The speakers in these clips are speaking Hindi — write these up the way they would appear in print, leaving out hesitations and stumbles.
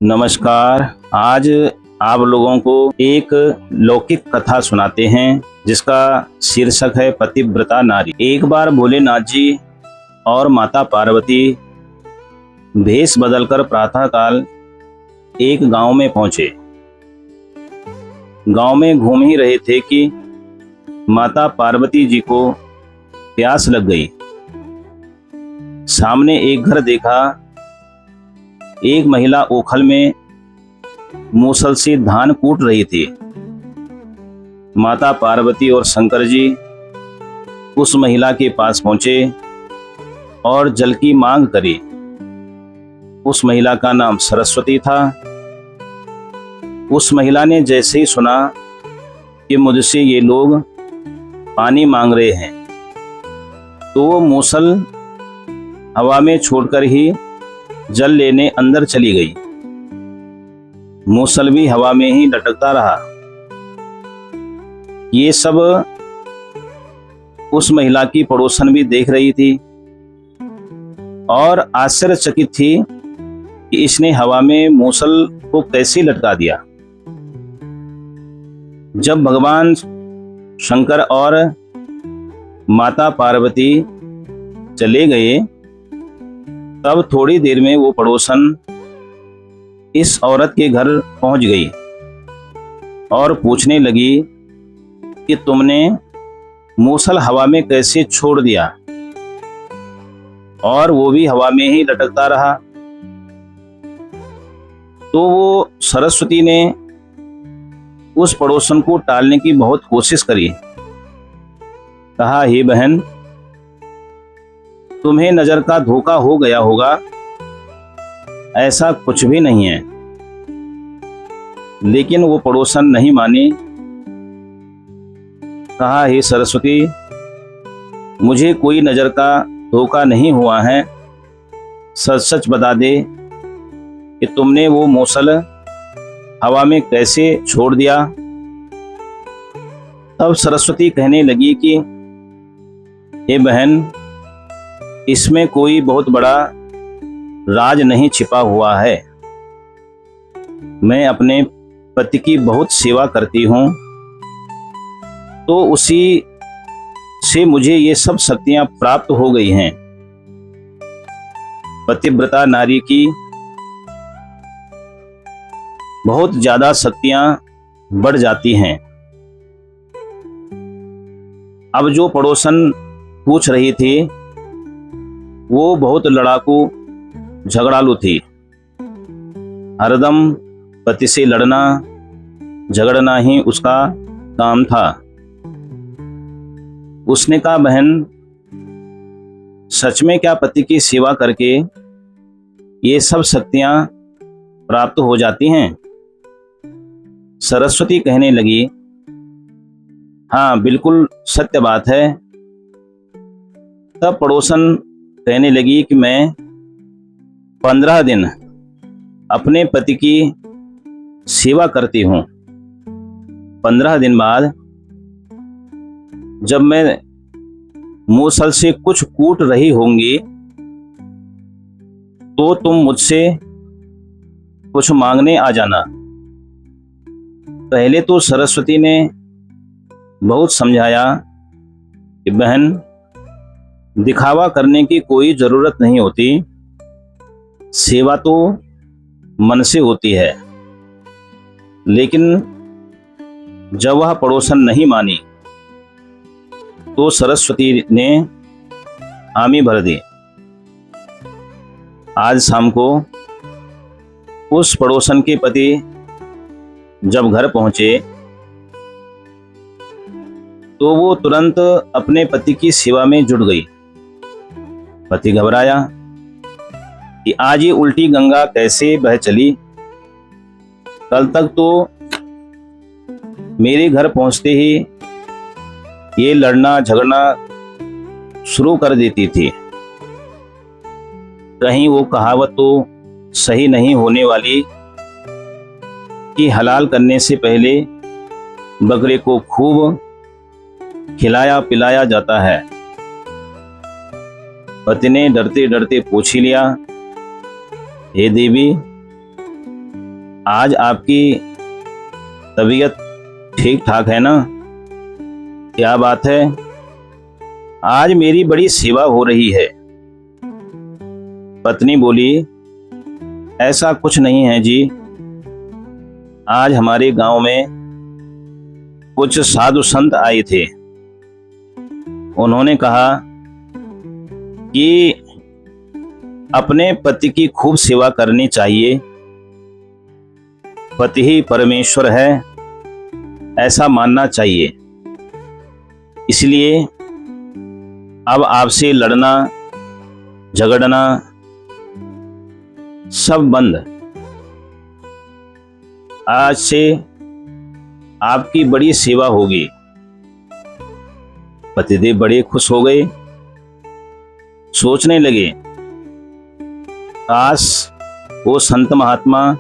नमस्कार। आज आप लोगों को एक लौकिक कथा सुनाते हैं जिसका शीर्षक है पतिव्रता नारी। एक बार भोलेनाथ जी और माता पार्वती भेष बदलकर प्रातःकाल एक गांव में पहुंचे। गांव में घूम ही रहे थे कि माता पार्वती जी को प्यास लग गई। सामने एक घर देखा। एक महिला ओखल में मूसल से धान कूट रही थी। माता पार्वती और शंकर जी उस महिला के पास पहुंचे और जल की मांग करी। उस महिला का नाम सरस्वती था। उस महिला ने जैसे ही सुना कि मुझसे ये लोग पानी मांग रहे हैं, तो वो मूसल हवा में छोड़कर ही जल लेने अंदर चली गई। मूसल भी हवा में ही लटकता रहा। ये सब उस महिला की पड़ोसन भी देख रही थी और आश्चर्यचकित थी कि इसने हवा में मूसल को कैसे लटका दिया। जब भगवान शंकर और माता पार्वती चले गए, तब थोड़ी देर में वो पड़ोसन इस औरत के घर पहुंच गई और पूछने लगी कि तुमने मूसल हवा में कैसे छोड़ दिया, और वो भी हवा में ही लटकता रहा। तो वो सरस्वती ने उस पड़ोसन को टालने की बहुत कोशिश करी। कहा, हे बहन, तुम्हें नजर का धोखा हो गया होगा, ऐसा कुछ भी नहीं है। लेकिन वो पड़ोसन नहीं मानी। कहा, हे सरस्वती, मुझे कोई नजर का धोखा नहीं हुआ है। सच सच बता दे कि तुमने वो मूसल हवा में कैसे छोड़ दिया। तब सरस्वती कहने लगी कि हे बहन, इसमें कोई बहुत बड़ा राज नहीं छिपा हुआ है। मैं अपने पति की बहुत सेवा करती हूँ, तो उसी से मुझे ये सब शक्तियां प्राप्त हो गई हैं। पतिव्रता नारी की बहुत ज्यादा शक्तियां बढ़ जाती हैं। अब जो पड़ोसन पूछ रही थी, वो बहुत लड़ाकू झगड़ालू थी। हरदम पति से लड़ना झगड़ना ही उसका काम था। उसने कहा, बहन, सच में क्या पति की सेवा करके ये सब शक्तियां प्राप्त हो जाती हैं? सरस्वती कहने लगी, हाँ, बिल्कुल सत्य बात है। तब पड़ोसन कहने लगी कि मैं 15 दिन अपने पति की सेवा करती हूँ। 15 दिन बाद जब मैं मूसल से कुछ कूट रही होंगी, तो तुम मुझसे कुछ मांगने आ जाना। पहले तो सरस्वती ने बहुत समझाया कि बहन, दिखावा करने की कोई जरूरत नहीं होती। सेवा तो मन से होती है। लेकिन जब वह पड़ोसन नहीं मानी, तो सरस्वती ने हामी भर दी। आज शाम को उस पड़ोसन के पति जब घर पहुंचे, तो वो तुरंत अपने पति की सेवा में जुट गई। पति घबराया कि आज ये उल्टी गंगा कैसे बह चली। कल तक तो मेरे घर पहुंचते ही ये लड़ना झगड़ना शुरू कर देती थी। कहीं वो कहावत तो सही नहीं होने वाली कि हलाल करने से पहले बकरे को खूब खिलाया पिलाया जाता है। पति ने डरते डरते पूछ ही लिया, हे देवी, आज आपकी तबीयत ठीक ठाक है ना? क्या बात है, आज मेरी बड़ी सेवा हो रही है। पत्नी बोली, ऐसा कुछ नहीं है जी, आज हमारे गांव में कुछ साधु संत आए थे। उन्होंने कहा कि अपने पति की खूब सेवा करनी चाहिए, पति ही परमेश्वर है, ऐसा मानना चाहिए। इसलिए अब आपसे लड़ना झगड़ना सब बंद। आज से आपकी बड़ी सेवा होगी। पतिदेव बड़े खुश हो गए, सोचने लगे, काश वो संत महात्मा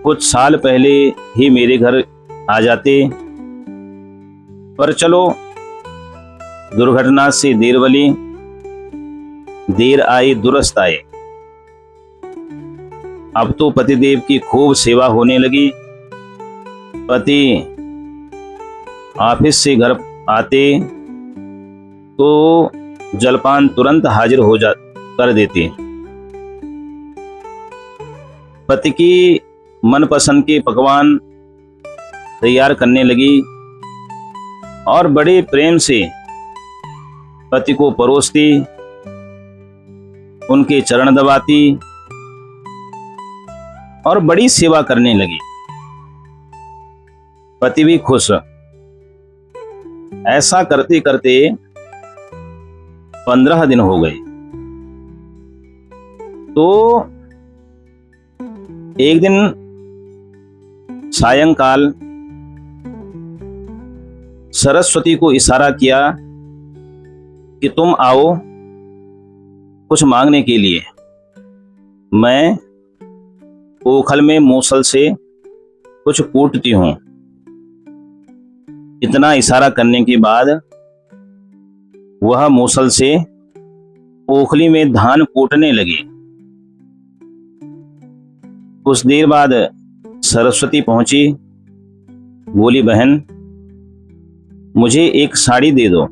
कुछ साल पहले ही मेरे घर आ जाते। पर चलो, दुर्घटना से देर भली, देर आई दुरुस्त आए। अब तो पतिदेव की खूब सेवा होने लगी। पति ऑफिस से घर आते तो जलपान तुरंत हाजिर कर देते। पति की मनपसंद के पकवान तैयार करने लगी और बड़े प्रेम से पति को परोसती, उनके चरण दबाती और बड़ी सेवा करने लगी। पति भी खुश। ऐसा करते करते 15 दिन हो गए। तो एक दिन सायंकाल सरस्वती को इशारा किया कि तुम आओ कुछ मांगने के लिए। मैं ओखल में मूसल से कुछ कूटती हूं। इतना इशारा करने के बाद वह मूसल से ओखली में धान कूटने लगी। कुछ देर बाद सरस्वती पहुंची। बोली, बहन मुझे एक साड़ी दे दो,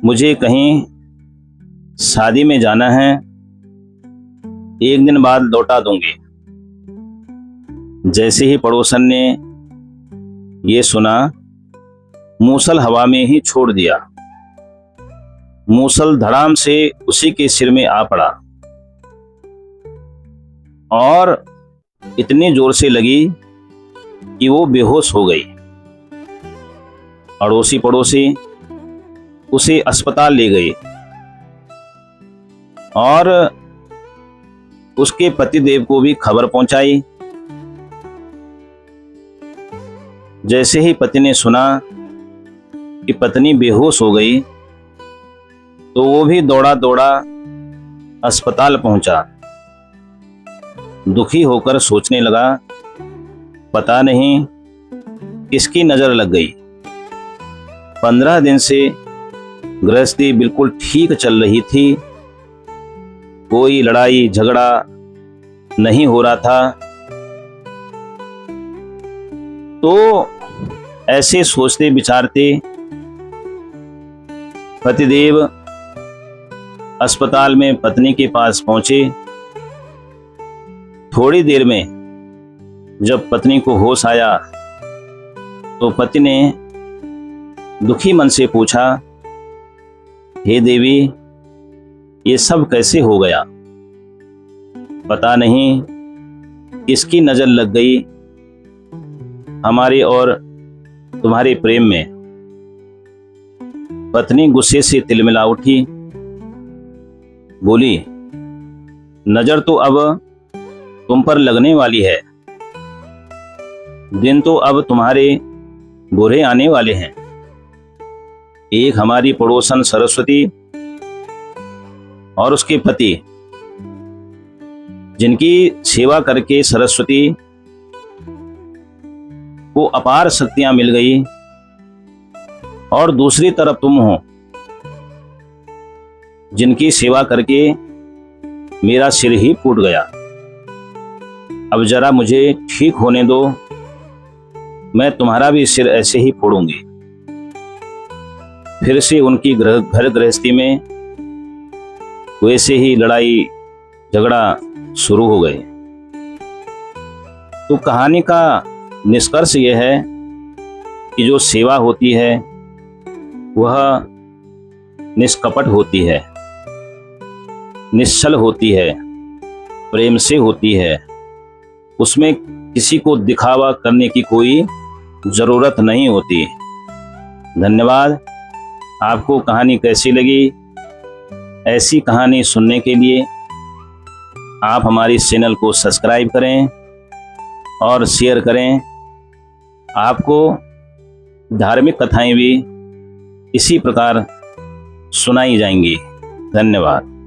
मुझे कहीं शादी में जाना है, 1 दिन बाद लौटा दूंगी। जैसे ही पड़ोसन ने ये सुना, मूसल हवा में ही छोड़ दिया। मूसल धड़ाम से उसी के सिर में आ पड़ा और इतनी जोर से लगी कि वो बेहोश हो गई। अड़ोसी पड़ोसी उसे अस्पताल ले गए और उसके पतिदेव को भी खबर पहुंचाई। जैसे ही पति ने सुना कि पत्नी बेहोश हो गई तो वो भी दौड़ा दौड़ा अस्पताल पहुंचा। दुखी होकर सोचने लगा, पता नहीं किसकी नजर लग गई। 15 दिन से गृहस्थी बिल्कुल ठीक चल रही थी, कोई लड़ाई झगड़ा नहीं हो रहा था। तो ऐसे सोचते विचारते पतिदेव अस्पताल में पत्नी के पास पहुंचे। थोड़ी देर में जब पत्नी को होश आया तो पति ने दुखी मन से पूछा, हे देवी, ये सब कैसे हो गया? पता नहीं किसकी नजर लग गई हमारे और तुम्हारे प्रेम में। पत्नी गुस्से से तिलमिला उठी। बोली, नजर तो अब तुम पर लगने वाली है, दिन तो अब तुम्हारे बुरे आने वाले हैं। एक हमारी पड़ोसन सरस्वती और उसके पति, जिनकी सेवा करके सरस्वती को अपार शक्तियां मिल गई, और दूसरी तरफ तुम हो, जिनकी सेवा करके मेरा सिर ही फूट गया। अब जरा मुझे ठीक होने दो, मैं तुम्हारा भी सिर ऐसे ही फोड़ूंगी। फिर से उनकी घर गृहस्थी में वैसे ही लड़ाई झगड़ा शुरू हो गए। तो कहानी का निष्कर्ष यह है कि जो सेवा होती है वह निष्कपट होती है, निश्चल होती है, प्रेम से होती है। उसमें किसी को दिखावा करने की कोई ज़रूरत नहीं होती। धन्यवाद। आपको कहानी कैसी लगी? ऐसी कहानी सुनने के लिए आप हमारे इस चैनल को सब्सक्राइब करें और शेयर करें। आपको धार्मिक कथाएं भी इसी प्रकार सुनाई जाएंगी। धन्यवाद।